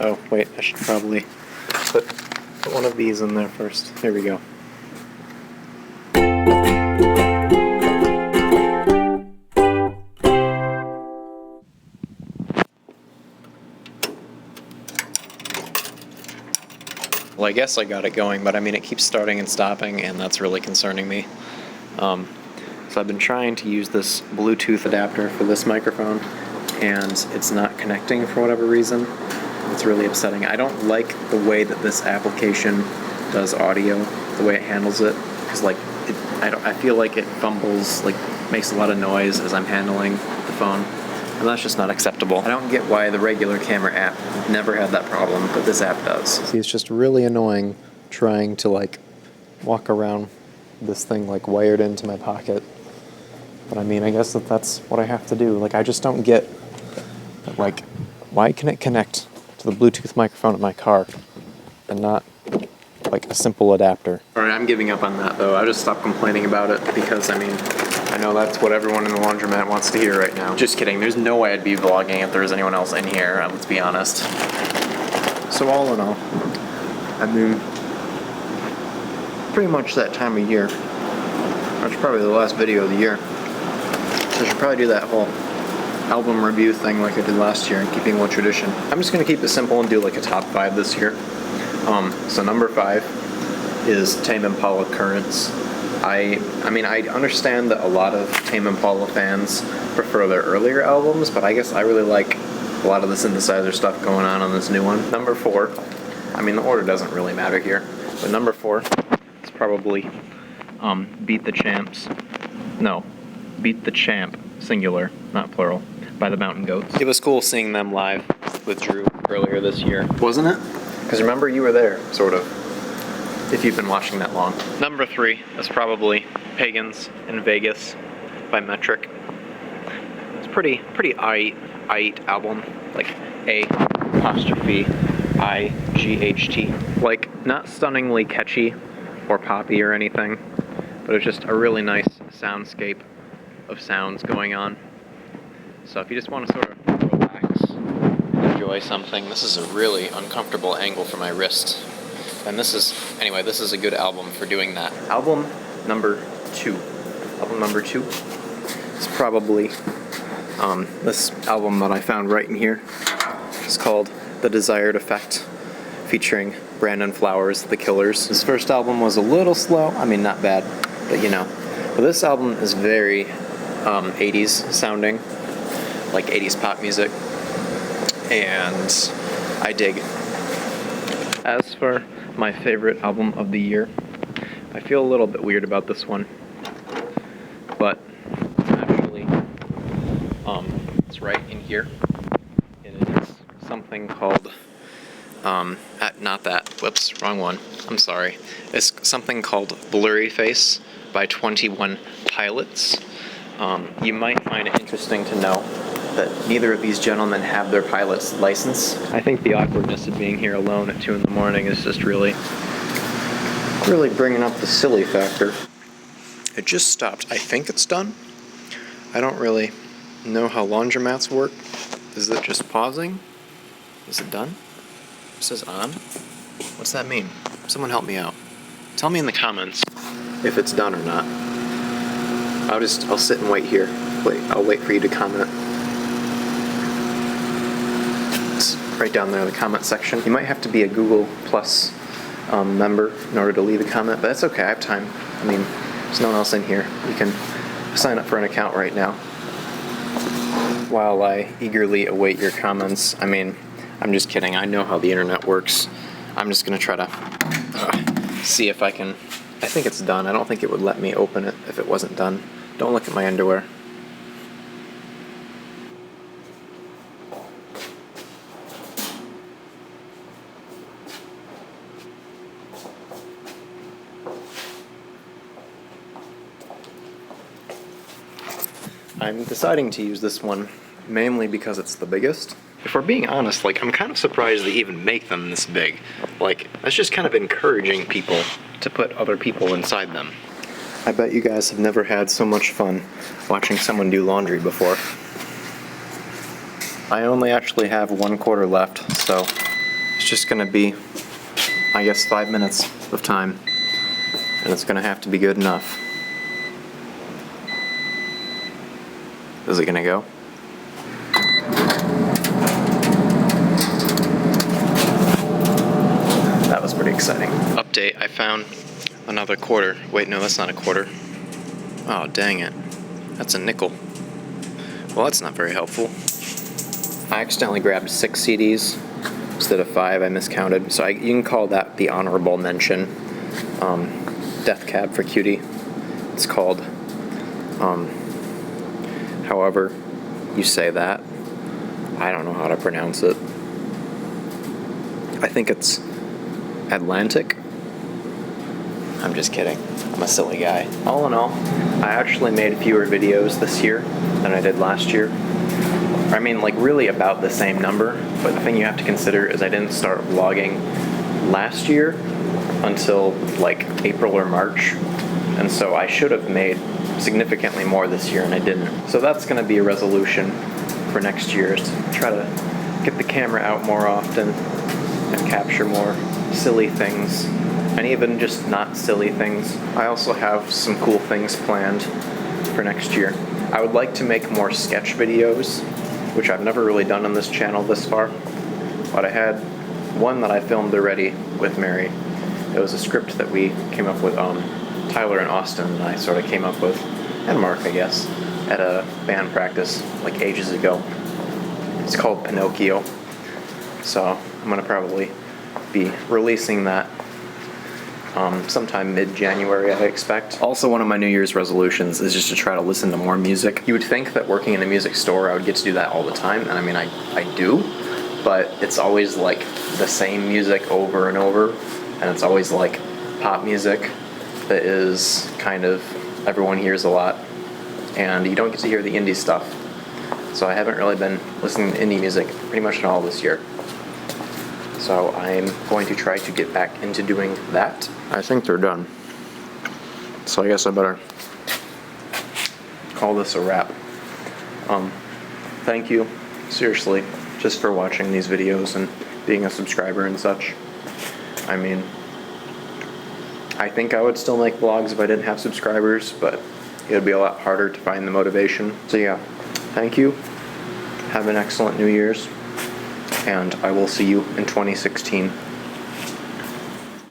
Oh, wait, I should probably put one of these in there first. Here we go. Well, I guess I got it going, but I mean, it keeps starting and stopping, and that's really concerning me. So I've been trying to use this Bluetooth adapter for this microphone, and it's not connecting for whatever reason. It's really upsetting. I don't like the way that this application does audio, the way it handles it, because like I feel like it fumbles, like makes a lot of noise as I'm handling the phone. And that's just not acceptable. I don't get why the regular camera app never had that problem, but this app does. See, it's just really annoying trying to like walk around this thing like wired into my pocket. But I mean, I guess that's what I have to do. Like, I just don't get, like, why can it connect to the Bluetooth microphone in my car and not like a simple adapter? Alright, I'm giving up on that though. I'll just stop complaining about it because, I mean, I know that's what everyone in the laundromat wants to hear right now. Just kidding, there's no way I'd be vlogging if there was anyone else in here, let's be honest. So all in all, I mean, pretty much that time of year. That's probably the last video of the year. So I should probably do that whole album review thing like I did last year, in keeping with tradition. I'm just gonna keep it simple and do like a top 5 this year. So number 5 is Tame Impala Currents. I mean, I understand that a lot of Tame Impala fans prefer their earlier albums, but I guess I really like a lot of the synthesizer stuff going on this new one. Number 4, I mean, the order doesn't really matter here, but number 4 is probably Beat the Champ, singular, not plural, by the Mountain Goats. It was cool seeing them live with Drew earlier this year, wasn't it? Because remember, you were there, sort of, if you've been watching that long. Number 3 is probably Pagans in Vegas by Metric. It's pretty aight album, like A''I''G''T. Like, not stunningly catchy or poppy or anything, but it's just a really nice soundscape of sounds going on. So if you just want to sort of relax and enjoy something, this is a really uncomfortable angle for my wrist. And this is a good album for doing that. Album number 2 is probably this album that I found right in here. It's called The Desired Effect, featuring Brandon Flowers, The Killers. His first album was a little slow, I mean, not bad, but you know. But this album is very 80s sounding, like 80s pop music, and I dig. As for my favorite album of the year, I feel a little bit weird about this one, but actually, it's right in here. It is something called, whoops, wrong one, I'm sorry. It's something called Blurry Face by 21 Pilots. You might find it interesting to know that neither of these gentlemen have their pilot's license. I think the awkwardness of being here alone at 2 in the morning is just really bringing up the silly factor. It just stopped. I think it's done. I don't really know how laundromats work. Is it just pausing? Is it done? It says on? What's that mean? Someone help me out. Tell me in the comments if it's done or not. I'll sit and wait here. I'll wait for you to comment. It's right down there in the comment section. You might have to be a Google Plus member in order to leave a comment, but that's okay, I have time. I mean, there's no one else in here. You can sign up for an account right now. While I eagerly await your comments, I mean, I'm just kidding. I know how the internet works. I'm just gonna try to see if I can. I think it's done. I don't think it would let me open it if it wasn't done. Don't look at my underwear. I'm deciding to use this one mainly because it's the biggest. If we're being honest, like, I'm kind of surprised they even make them this big. Like, that's just kind of encouraging people to put other people inside them. I bet you guys have never had so much fun watching someone do laundry before. I only actually have 1/4 left, so It's just gonna be, I guess, 5 minutes of time, and it's gonna have to be good enough. Is it gonna go? That was pretty exciting. Update, I found another quarter. Wait, no, that's not a quarter. Oh, dang it. That's a nickel. Well, that's not very helpful. I accidentally grabbed 6 CDs instead of 5. I miscounted. So you can call that the honorable mention. Death Cab for Cutie. It's called. However you say that. I don't know how to pronounce it. I think it's Atlantic. I'm just kidding. I'm a silly guy. All in all, I actually made fewer videos this year than I did last year. I mean, like, really about the same number, but the thing you have to consider is I didn't start vlogging last year until like April or March, and so I should have made significantly more this year and I didn't. So that's going to be a resolution for next year, is to try to get the camera out more often and capture more silly things, and even just not silly things. I also have some cool things planned for next year. I would like to make more sketch videos, which I've never really done on this channel this far, but I had one that I filmed already with Mary. It was a script that we came up with, Tyler and Austin and I sort of came up with, and Mark, I guess, at a band practice like ages ago. It's called Pinocchio. So I'm gonna probably be releasing that sometime mid-January, I expect. Also, one of my New Year's resolutions is just to try to listen to more music. You would think that working in a music store, I would get to do that all the time, and I mean, I do, but it's always like the same music over and over, and it's always like pop music that is kind of, everyone hears a lot, and you don't get to hear the indie stuff. So I haven't really been listening to indie music pretty much at all this year. So I'm going to try to get back into doing that. I think they're done. So I guess I better call this a wrap. Thank you, seriously, just for watching these videos and being a subscriber and such. I mean, I think I would still make vlogs if I didn't have subscribers, but it would be a lot harder to find the motivation. So yeah, thank you. Have an excellent New Year's, and I will see you in 2016.